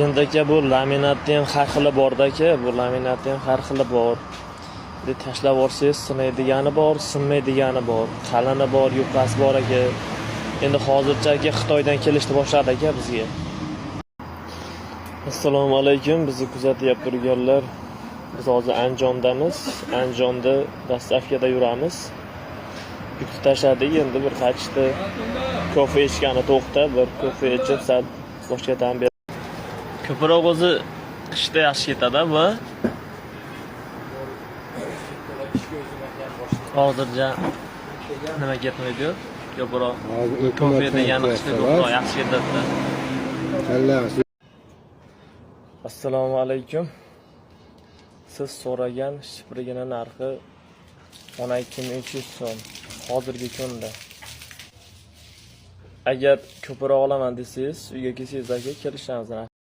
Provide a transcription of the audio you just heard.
Endi aka bu laminatni ham har xili borda aka, bu laminatni ham har xili bor. Tashlab yuborsangiz sinmaydigani bor, sinmaydigani bor. Qalini bor, yupqasi bor aka. Endi hozircha aka Xitoydan kelishni boshladi aka bizga. Assalomu alaykum, bizni kuzatyapti turganlar. Biz hozir Andijondamiz. Andijonda dastavkada yuramiz. Yukni tashladik, endi bir qachdi kofe ichgani to'xtab, bir kofe ichib sal boshqa ta'm ber. Ko'proq o'zi qishda yaxshi ketadi bu. Hozircha nima ketmaydi? Ko'proq kofe degani qishda ko'proq yaxshi ketadi. Assalomu alaykum. Siz so'ragan shiprigini narxi 12.300 so'm hozirgi kunda. Agar ko'proq olaman desangiz, uyga kelsangiz aka kelishingiz